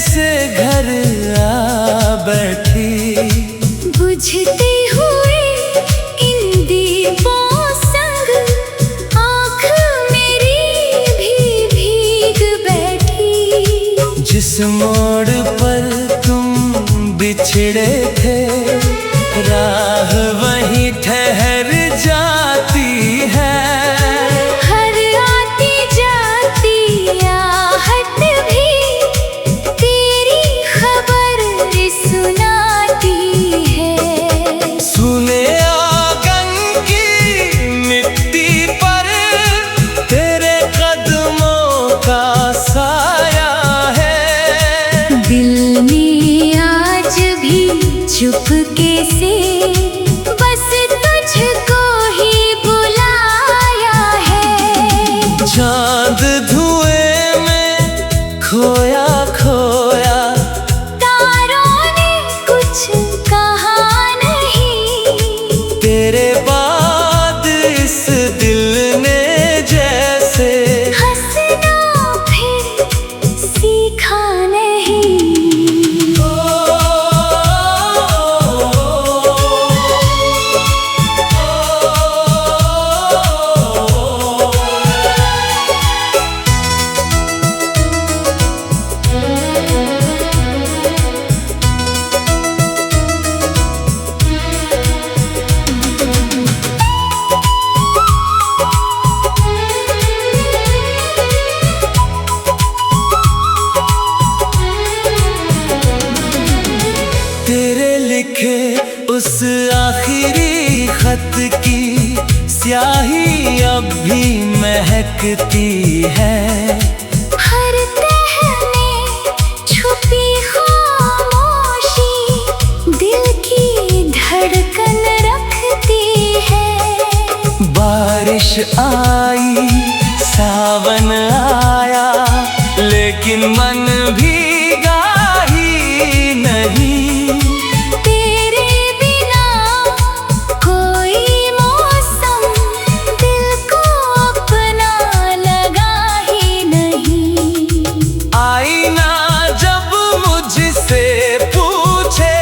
से घर आ बैठी। बुझते हुए इन दीपों संग आँख मेरी भी भीग बैठी। जिस मोड़ पर तुम बिछड़े थे, राह वहीं ठहर जाती है। हर आती जाती आहट भी तेरी खबर सुनाती है। सुने आंगन की मिट्टी पर तेरे कदमों का साया है। दिल ने आज भी चुपके से बस तुझको ही बुलाया है। चांद धुएं में खोया खोया, तारों ने कुछ कहा नहीं। तेरे बाद इस दिल ने जैसे हंसना फिर सीखा नहीं। तेरे लिखे उस आखिरी खत की स्याही अब भी महकती है। हर तह में छुपी खामोशी दिल की धड़कन रखती है। बारिश आई, सावन आया, लेकिन मन भीगा ही नहीं। तेरे बिना कोई मौसम दिल को अपना लगा ही नहीं। आईना जब मुझसे पूछे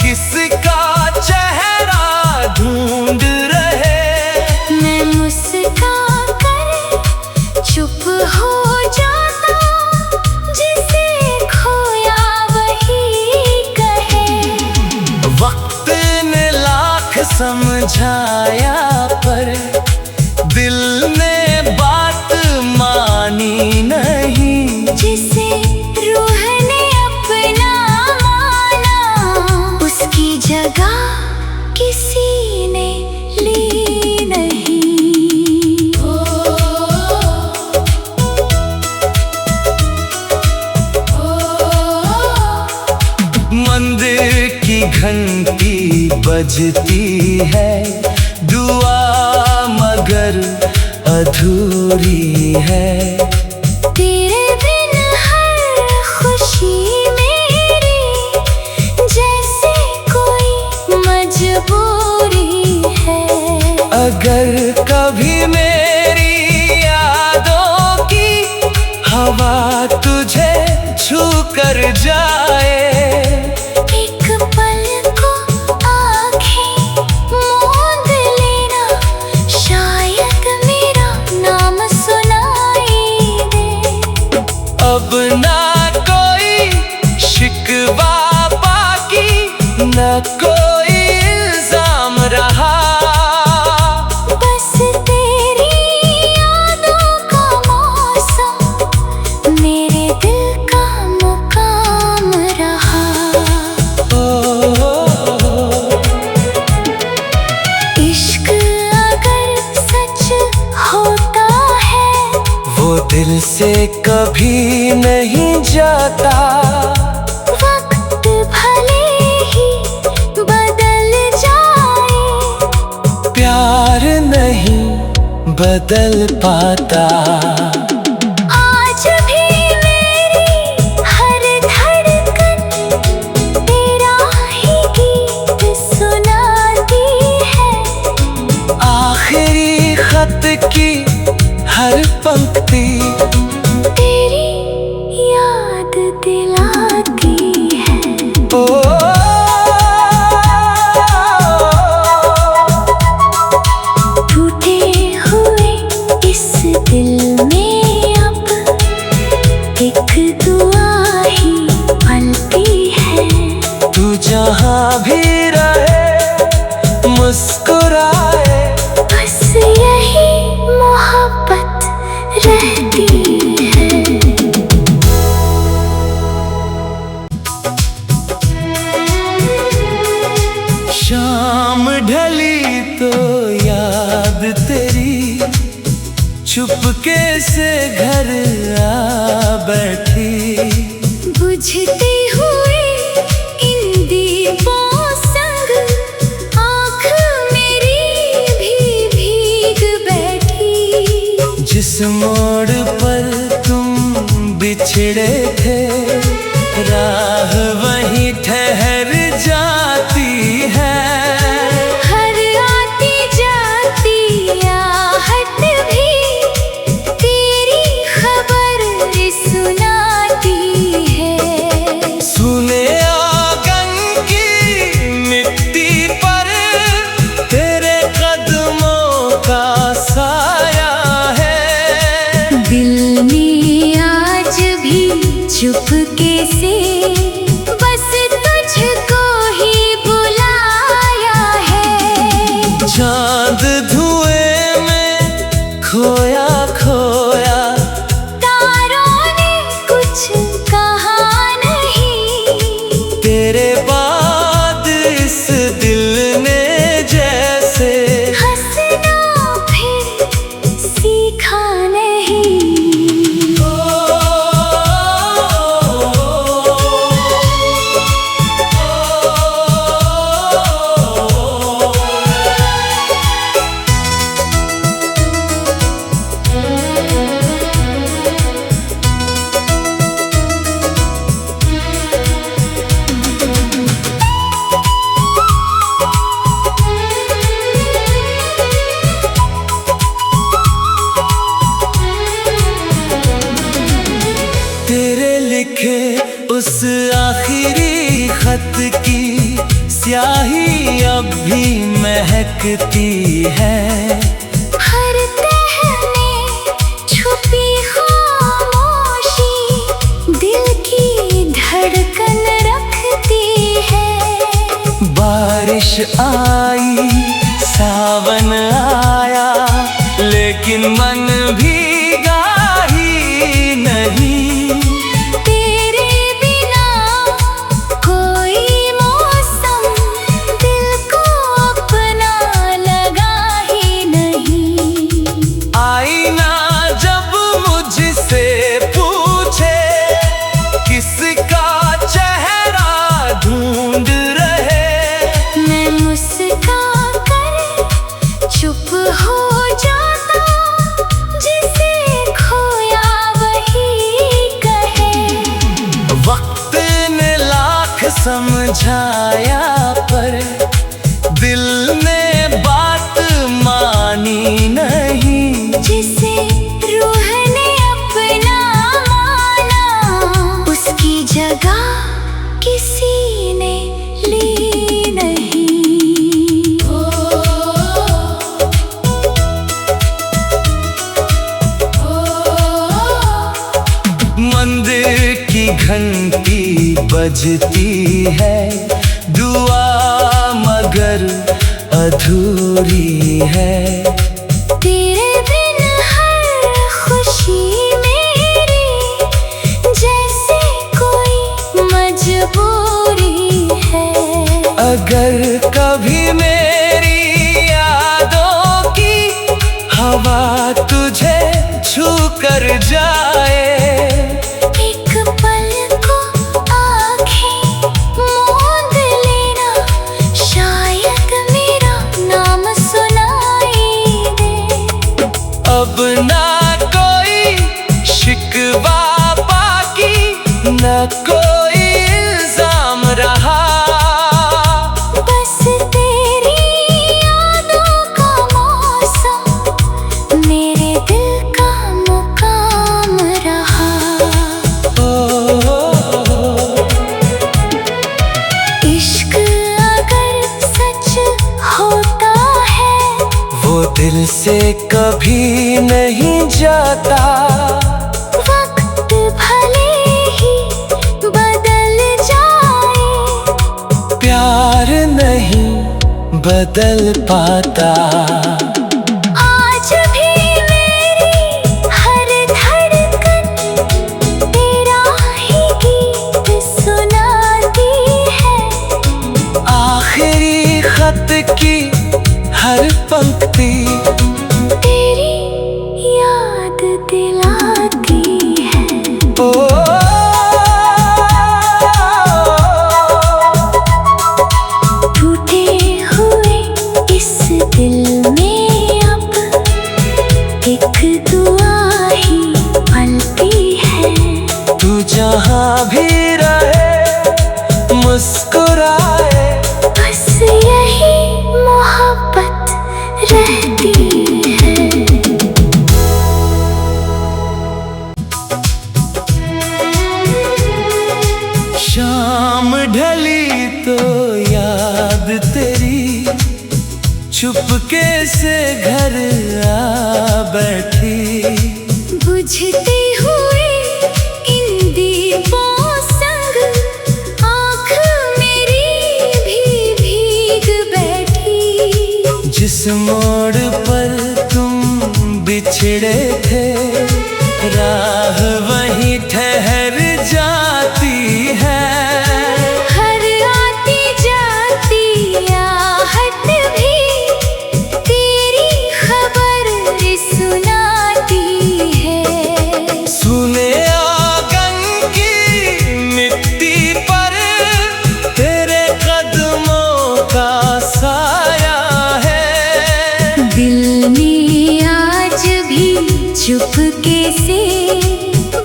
किसका चेहरा ढूंढ रहे, मैं मुस्का कर चुप हो जाता, जिसे खोया वही कहे। वक्त ने लाख समझाया पर दिल ने बात मानी नहीं। जिसे रूह ने अपना माना, उसकी जगह किसी ने ली नहीं। मंदिर की घंटी बजती है, दुआ मगर अधूरी है। तेरे बिन हर खुशी मेरी जैसे कोई मजबूरी है। अगर कभी मेरी यादों की हवा तुझे छू कर जाए, एक पल को आँखें मूंद लेना, शायद मेरा नाम सुनाई दे। अब ना कोई शिकवा बाकी, न कोई इल्जाम रहा। बस तेरी यादों का मौसम मेरे दिल का मुकाम रहा। इश्क अगर सच होता है, वो दिल से कभी नहीं जाता। वक्त भले ही बदल जाए, प्यार नहीं बदल पाता। आज भी मेरी हर धड़कन तेरा ही गीत सुनाती है। आखिरी खत की हर पंक्ति तेरी याद दिला शाम ढली तो याद तेरी चुपके से घर आ बैठी। बुझते हुए इन दीपों संग आँख मेरी भी भीग बैठी। जिस मोड़ पर तुम बिछड़े थे राह वहीं ठहर जाती है। हर आती जाती आहट भी तेरी खबर सुनाती है। सुने आंगन की मिट्टी पर तेरे कदमों का साया है। दिल ने आज भी चुपके से बस तुझको ही बुलाया है। चांद धुएं में खोया खोया तारों ने कुछ कहा नहीं। तेरे बाद इस दिल ने जैसे हंसना फिर सीखा नहीं। तेरे लिखे उस आखिरी खत की स्याही अब भी महकती है। हर तह में छुपी खामोशी दिल की धड़कन रखती है। बारिश आई सावन आया लेकिन मन भीगा ही नहीं। तेरे बिना कोई मौसम दिल को अपना लगा ही नहीं। आईना जब मुझसे पूछे किसका चेहरा ढूंढ रहे, मैं मुस्का कर चुप हो जाता। जिसे खोया वही कहे। वक्त ने लाख समझाया पर दिल ने बात मानी नहीं। जिसे रूह ने अपना माना उसकी जगह किसी ने ली नहीं। मंदिर की घंटी बजती है दुआ मगर अधूरी है। तेरे बिन हर खुशी मेरी जैसे कोई मजबूरी है। अगर कभी मेरी यादों की हवा तुझे छू कर जाए, एक पल को आँखें मूंद लेना शायद मेरा नाम सुनाई दे। अब ना कोई शिकवा बाकी न कोई इल्जाम रहा। बस तेरी यादों का मौसम मेरे दिल का मुकाम रहा। इश्क अगर सच होता है वो दिल से कभी नहीं जाता। वक्त भले ही बदल जाए प्यार नहीं बदल पाता। आज भी मेरी हर धड़कन तेरा ही गीत सुनाती है। आखिरी खत की हर पंक्ति तेरी याद दिलाती है। ओ टूटे हुए इस दिल में अब एक दुआ ही पलती है। तू जहाँ भी रहे मुस्कुराए, बस यही मोहब्बत रहती है। शाम ढली तो याद तेरी चुपके से घर आ बैठी। बुझते हुए इन दीपों संग आँख मेरी भी भीग बैठी। जिस मोड़ पर तुम बिछड़े थे, राह वहीं ठहर जाती है। हर आती जाती आहट भी तेरी खबर सुनाती है। सुने आंगन की मिट्टी पर तेरे कदमों का साया है। दिल ने आज भी चुपके से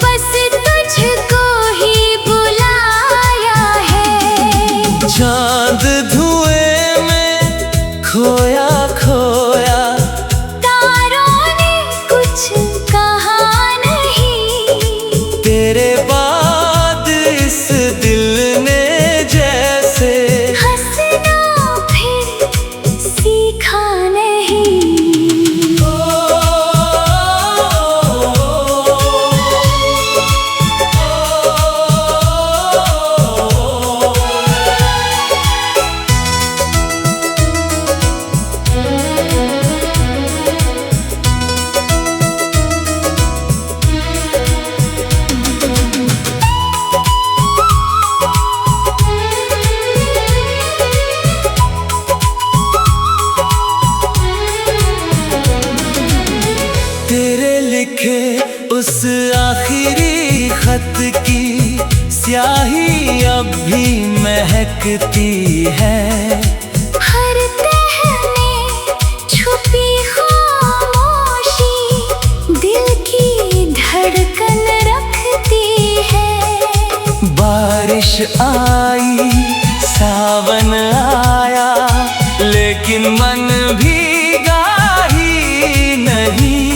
बस तुझको ही बुलाया है। चांद धुएं में खोया खोया, तारों ने कुछ कहा नहीं। तेरे बाद इस दिल ने जैसे हंसना फिर सीखा नहीं। तेरे लिखे उस आखिरी खत की स्याही अब भी महकती है। हर तह में छुपी खामोशी दिल की धड़कन रखती है। बारिश आई, सावन आया, लेकिन मन भीगा ही नहीं।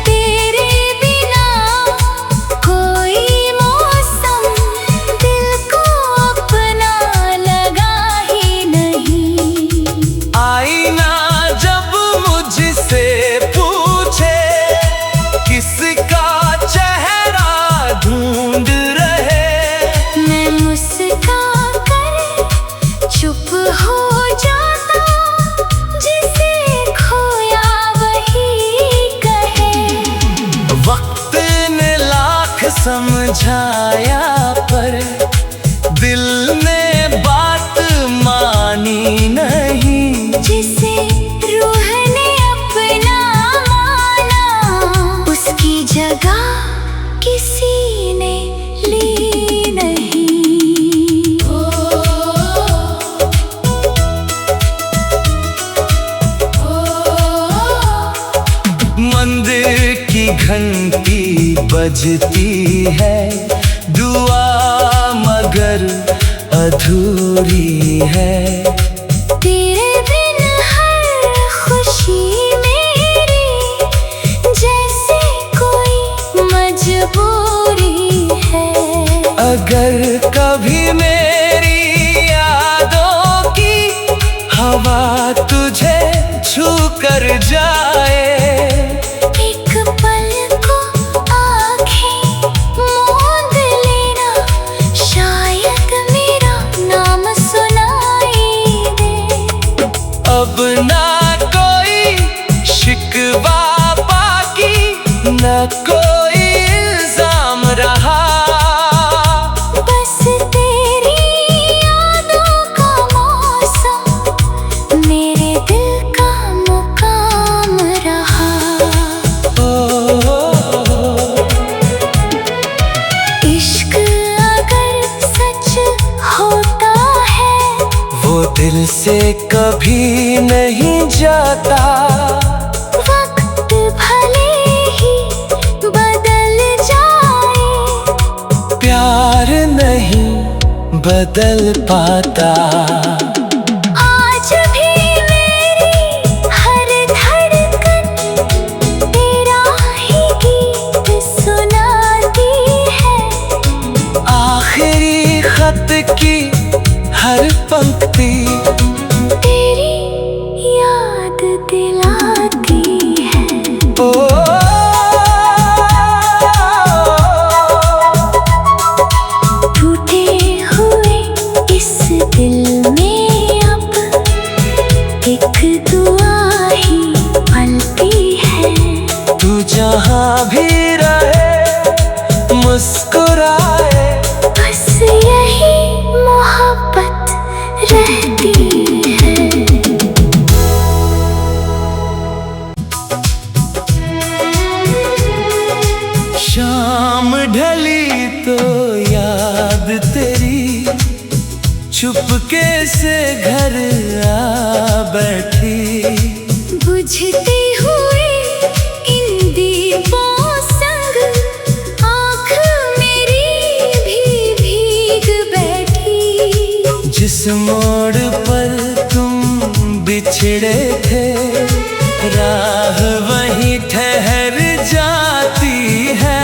तेरे बिना कोई मौसम दिल को अपना लगा ही नहीं। आईना जब मुझसे पूछे किसका चेहरा ढूंढ रहे, मैं मुस्का कर चुप हो जाता, जिसे खोया वही कहे। वक्त ने लाख समझाया पर दिल ने बात मानी नहीं। जिसे रूह ने अपना माना, उसकी जगह किसी ने ली नहीं। मंदिर की घंटी बजती है, दुआ मगर अधूरी है। तेरे बिन हर खुशी मेरी जैसे कोई मजबूरी है। अगर कभी मेरी यादों की हवा तुझे छू कर जाए, एक पल को आँखें मूंद लेना, शायद मेरा नाम सुनाई दे। अब ना कोई शिकवा बाकी, न कोई इल्जाम रहा। बस तेरी यादों का मौसम मेरे दिल का मुकाम रहा। इश्क अगर सच होता है वो दिल से कभी नहीं जाता। वक्त भले ही बदल जाए प्यार नहीं बदल पाता। आज भी मेरी हर धड़कन तेरा ही गीत सुनाती है। आखिरी खत की हर पंक्ति तेरी याद दिलाती है। टूटे हुए इस दिल में अब एक दुआ ही पलती है। तू जहाँ भी रहे मुस्कुराए, बस यही मोहब्बत रहती है। शाम ढली तो याद तेरी चुपके से घर आ बैठी। बुझते हुए इन दीपों संग आँख मेरी भी भीग बैठी। जिस मोड़ पर तुम बिछड़े थे राह वहीं ठहर जाती है।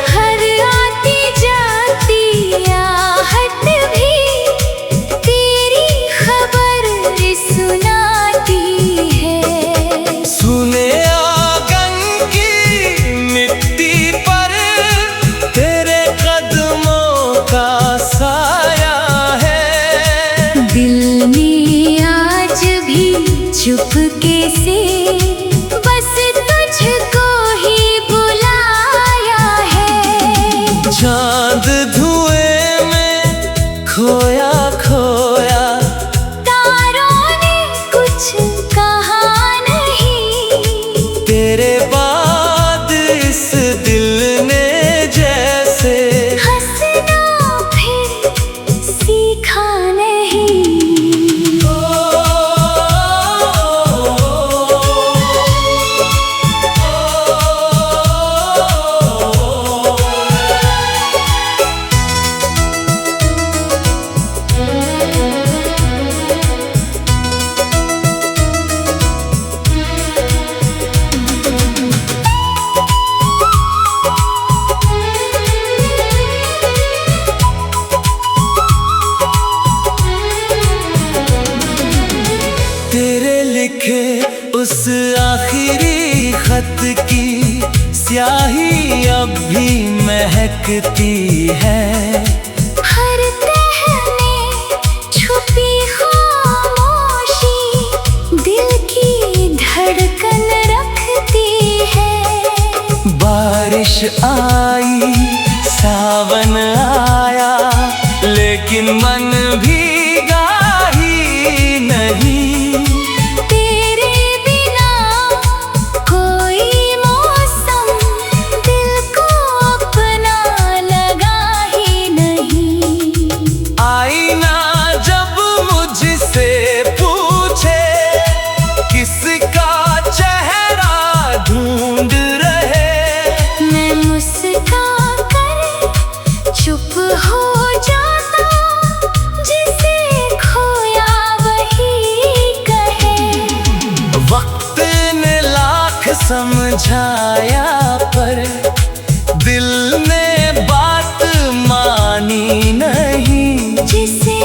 हर आती जाती आहट भी तेरी खबर सुनाती है। सुने आंगन की मिट्टी पर तेरे कदमों का साया है। दिल में आज भी चुपके से बस तुझको ही बुलाया है। चांद धुएं में खोया खोया, तारों ने कुछ कहा नहीं। तेरे बाद इस दिल ने जैसे हंसना फिर सीखा नहीं। तेरे लिखे उस आखिरी खत की स्याही अब भी महकती है। हर तह में छुपी खामोशी दिल की धड़कन रखती है। बारिश आई सावन आया लेकिन मन भीगा ही नहीं। तेरे बिना कोई मौसम दिल को अपना लगा ही नहीं। आईना जब मुझसे पूछे किसका चेहरा ढूंढ रहे, मैं मुस्का कर चुप हो जाता। जिसे खोया वही कहे। वक्त ने लाख समझाया पर दिल ने बात मानी नहीं। जिसे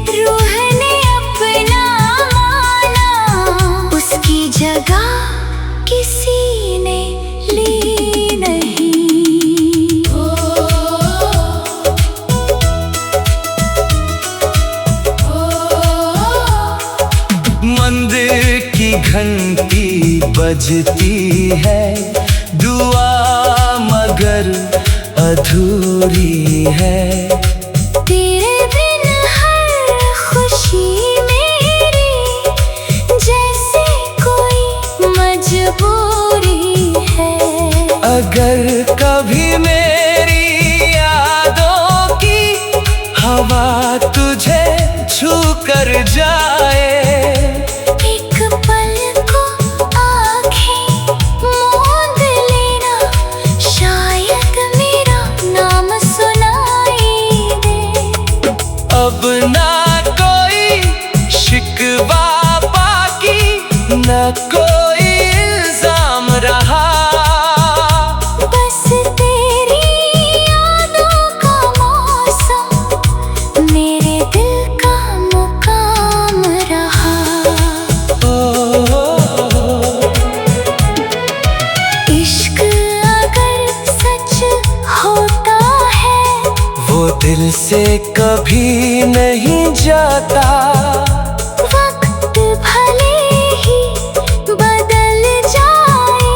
रूह ने अपना माना उसकी जगह किसी ने ली नहीं। मंदिर की घंटी बजती है, दुआ मगर अधूरी है। तेरे बिन हर खुशी मेरी न कोई इल्जाम रहा। बस तेरी यादों का मौसम मेरे दिल का मुकाम रहा। इश्क अगर सच होता है वो दिल से कभी नहीं जाता। वक्त भले ही बदल जाए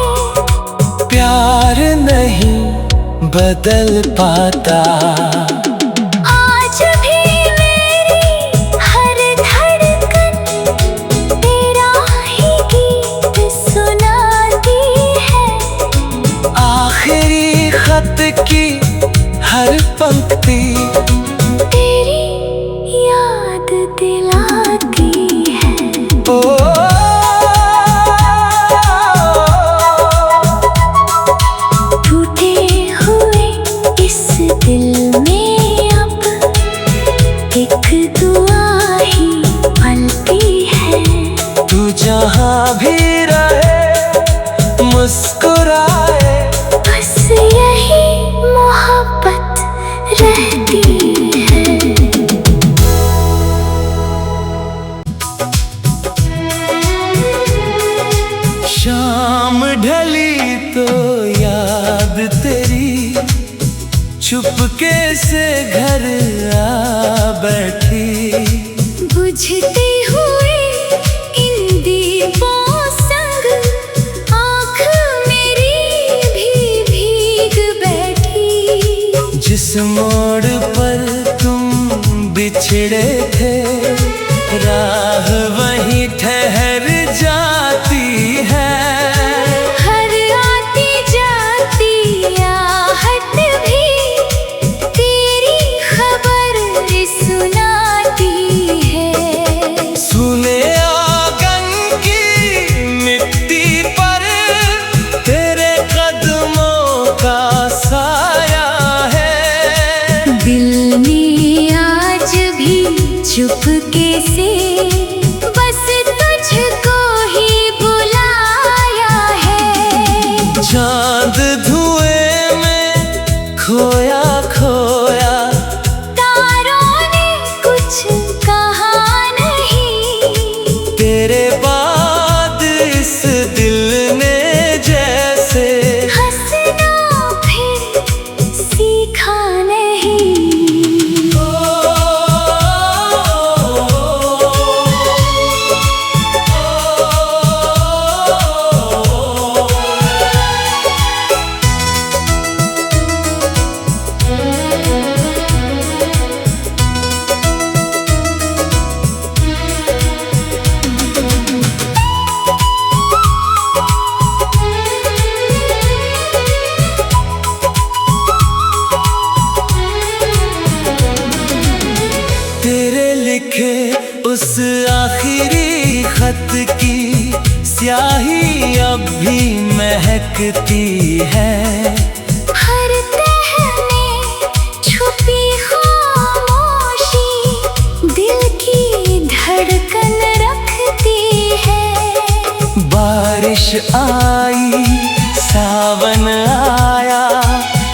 प्यार नहीं बदल पाता। आज भी मेरी हर धड़कन तेरा ही गीत सुनाती है। आखिरी खत की हर पंक्ति तेरी याद दिलाती है। टूटे हुए इस दिल में अब एक दुआ ही पलती है। तू जहाँ भी रहे मुस्कुराए, बस यही मोहब्बत रहती है। शाम ढली तो याद तेरी चुपके से घर आ बैठी। बुझते हुए इन दीपों संग आँख मेरी भी भीग बैठी। जिस मोड़ पर तुम बिछड़े थे राह वहीं ठहर जाती है। हर आती जाती आहट भी तेरी खबर सुनाती है। सुने आंगन की मिट्टी पर तेरे कदमों का साया है। दिल ने आज भी चुपके से बस तुझको ही बुलाया है। चांद धुएं में खोया खोया, तारों ने कुछ कहा नहीं। तेरे बाद इस दिल ने जैसे हंसना फिर सीखा नहीं। तेरे लिखे उस आखिरी खत की स्याही अब भी महकती है। हर तह में छुपी खामोशी दिल की धड़कन रखती है। बारिश आई सावन आया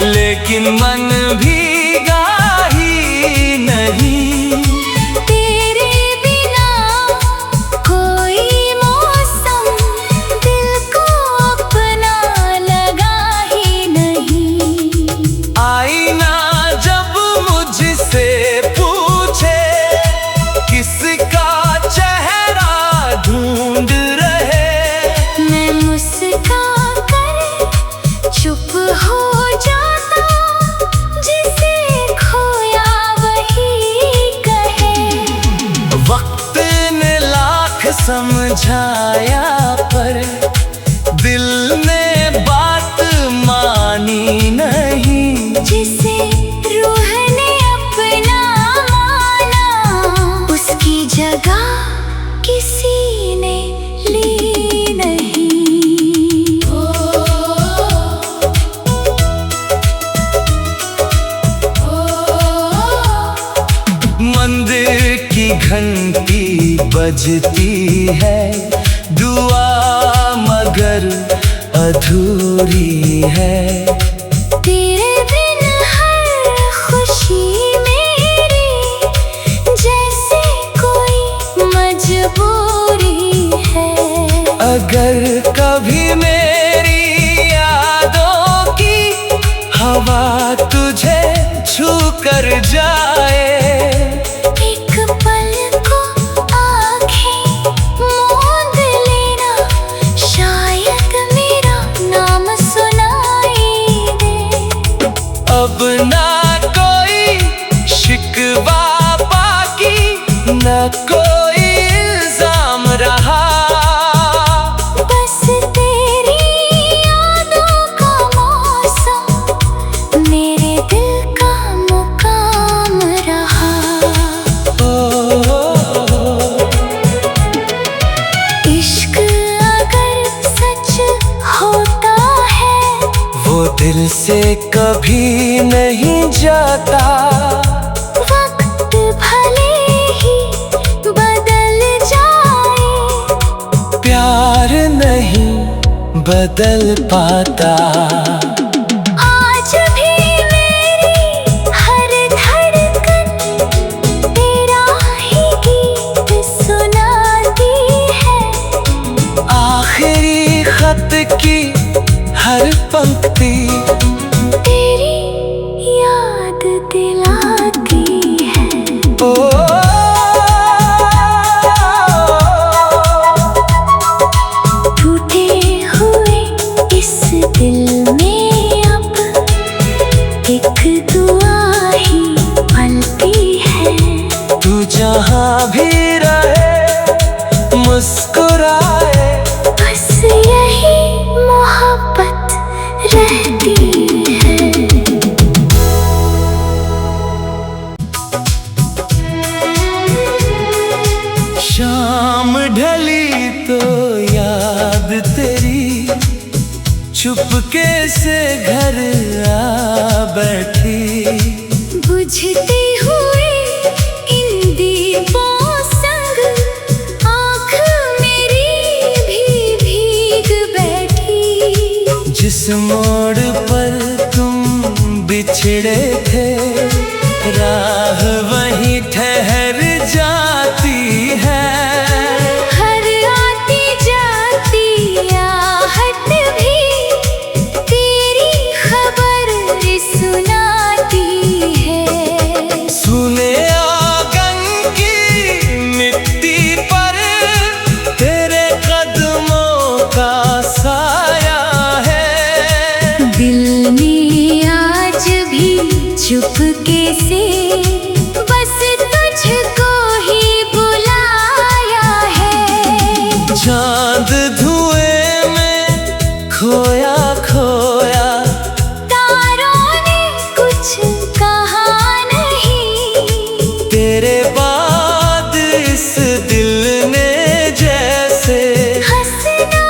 लेकिन मन भीगा ही नहीं। तेरे बिना कोई मौसम दिल को अपना लगा ही नहीं। आईना जब मुझसे पूछे किसका चेहरा ढूंढ रहे, मैं मुस्का कर चुप हो जाता। जिसे खोया वही कहे। वक्त ने लाख समझाया पर दिल ने बात मानी नहीं। जिसे रूह ने अपना माना उसकी जगह किसी ने ली नहीं। मंदिर की घंटी बजती है, दुआ मगर अधूरी है। तेरे बिन हर खुशी मेरी जैसे कोई मजबूरी है। अगर कभी मेरी यादों की हवा तुझे छू कर जाए, एक पल को आँखें मूंद लेना, शायद मेरा नाम सुनाई दे। अब ना कोई शिकवा बाकी, ना कोई इल्जाम रहा। बस तेरी यादों का मौसम मेरे दिल का मुकाम रहा। इश्क अगर सच होता है, वो दिल से कभी नहीं जाता। वक्त भले ही बदल जाए, प्यार नहीं बदल पाता। आज भी मेरी हर धड़कन तेरा ही गीत सुनाती है। आखिरी खत की हर पंक्ति तेरी याद दिलाती है। ओ टूटे हुए इस दिल में अब एक दुआ ही पलती है। तू जहाँ भी रहे मुस्कुराए, बस यही मोहब्बत रहती है। शाम ढली तो याद तेरी चुपके से घर आ बैठी। बुझती हुई इन दीपों संग आँख मेरी भी भीग बैठी। जिस मोड़ पर तुम बिछड़े थे, राह वहीं ठहर जाती है। हर आती जाती आहट भी तेरी खबर सुनाती है। सुने आंगन की मिट्टी पर तेरे कदमों का साया है। दिल ने आज भी चुपके से बस तुझको ही बुलाया है। चांद धुएं में खोया खोया, तारों ने कुछ कहा नहीं। तेरे बाद इस दिल ने जैसे हंसना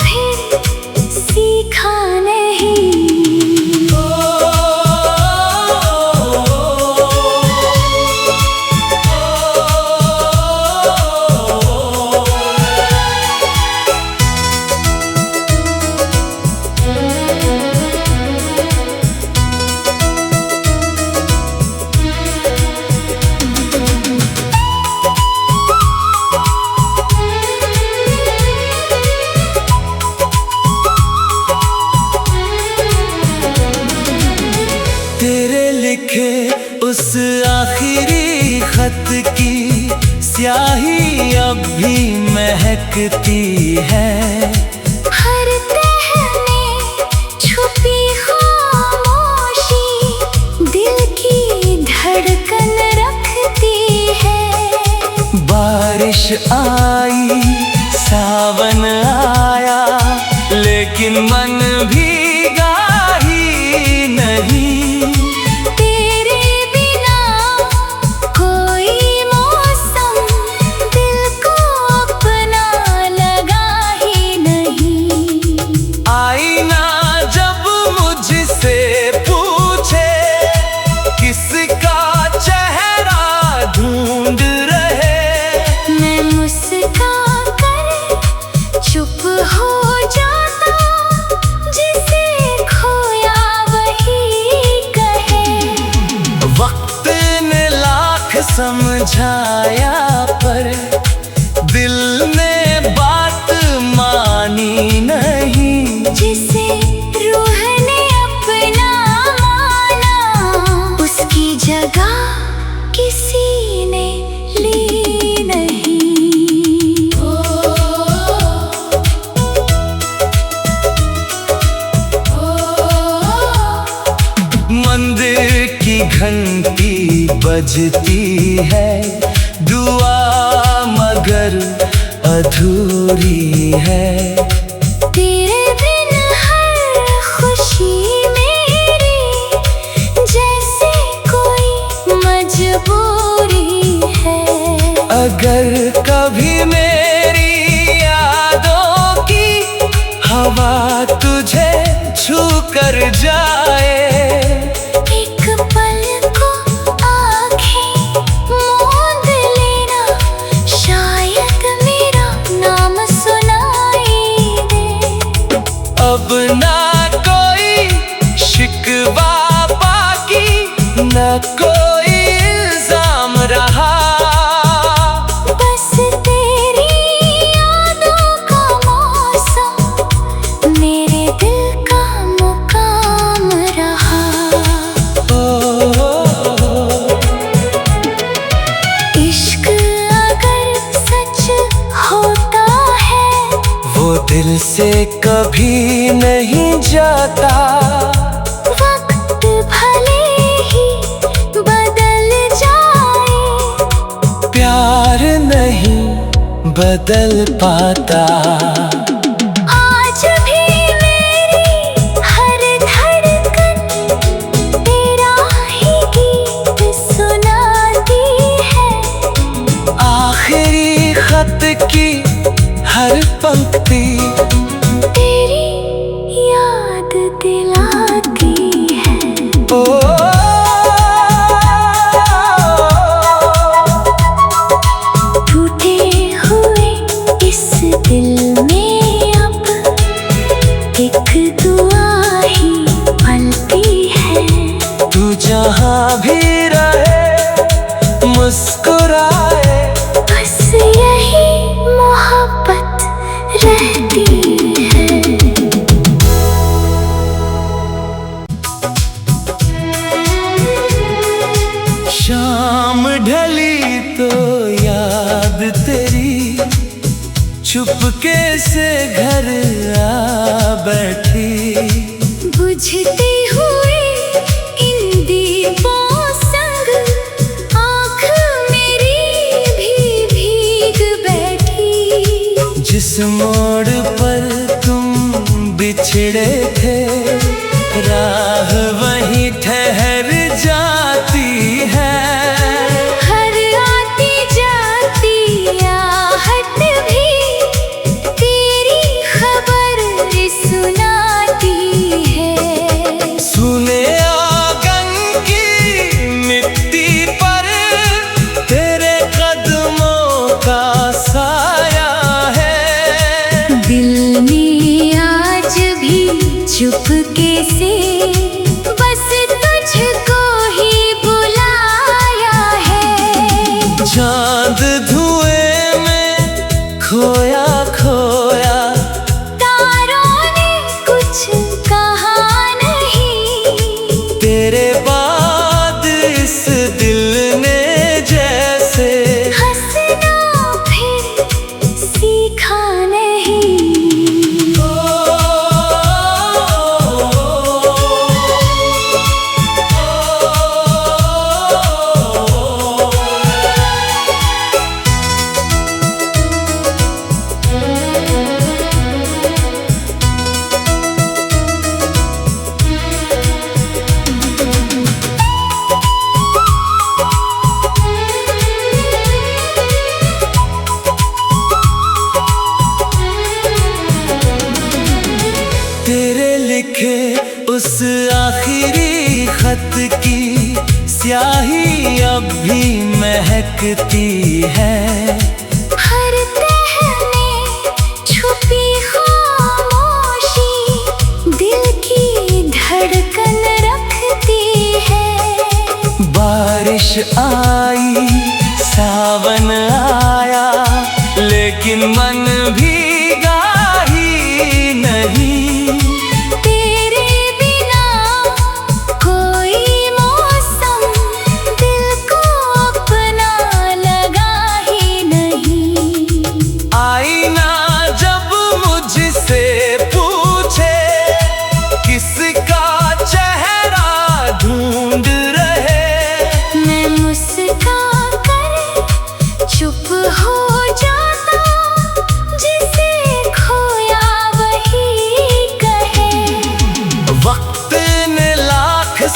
फिर सीखा नहीं। तेरे लिखे उस आखिरी खत की स्याही अब भी महकती है। हर तह में छुपी खामोशी दिल की धड़कन रखती है। बारिश आई सावन आया, लेकिन मन भीगा ही नहीं। तेरे बिना कोई मौसम दिल को अपना लगा ही नहीं। आईना जब मुझसे पूछे किसका चेहरा ढूंढ रहे, मैं मुस्का कर चुप हो जा। समझाया पर दिल ने बात मानी नहीं। जिसे रूह ने अपना माना, उसकी जगह किसी ने ली नहीं। मंदिर की घंटी बजती है, दुआ मगर अधूरी है। तेरे बिन हर खुशी मेरी जैसे कोई मजबूरी है। अगर कभी मेरी यादों की हवा तुझे छू कर जाए, एक पल को आँखें मूंद लेना, शायद मेरा नाम सुनाई दे। अब ना कोई शिकवा बाकी, न कोई इल्जाम रहा। बस तेरी यादों का मौसम मेरे दिल का मुकाम रहा। इश्क अगर सच होता है, वो दिल से कभी नहीं जाता। वक्त भले ही बदल जाए, प्यार नहीं बदल पाता। आज भी मेरी हर धड़कन तेरा ही गीत सुनाती है। आखिरी खत की हर पंक्ति तेरी याद दिलाती है। ओ टूटे हुए इस दिल में अब एक दुआ ही पलती है। तू जहाँ भी रहे मुस्कुराए, बस यही मोहब्बत रहती है। शाम ढली तो याद तेरी चुपके से घर आ बैठी। बुझती हुई इन दीपों संग आँख मेरी भी भीग बैठी। जिस मोड़ पर तुम बिछड़े थे, राह वहीं ठहर जाती है। हर आती जाती आहट भी तेरी खबर सुनाती है। सुने आंगन की मिट्टी पर तेरे कदमों का साया है। दिल ने आज भी चुपके से बस तुझको ही बुलाया है। चांद धुएं में खोया खोया, तारों ने कुछ कहा नहीं। तेरे बाद इस दिल ने जैसे हंसना फिर सीखा नहीं। तेरे लिखे उस आखिरी खत की स्याही अब भी महकती है। हर तह में छुपी खामोशी दिल की धड़कन रखती है। बारिश आई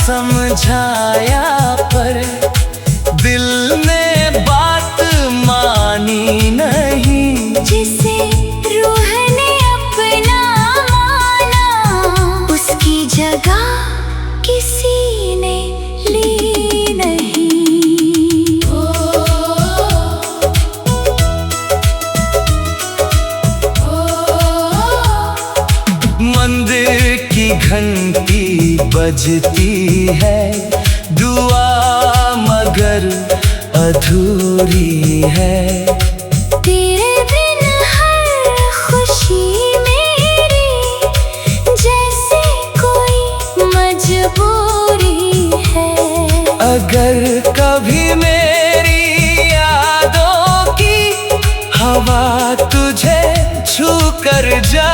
समझाया पर दिल ने बात मानी नहीं। जिसे रूह ने अपना माना, उसकी जगह किसी ने ली नहीं। मंदिर की घंटी बजती है, दुआ मगर अधूरी है। तेरे बिन हर खुशी मेरी जैसे कोई मजबूरी है। अगर कभी मेरी यादों की हवा तुझे छू कर जा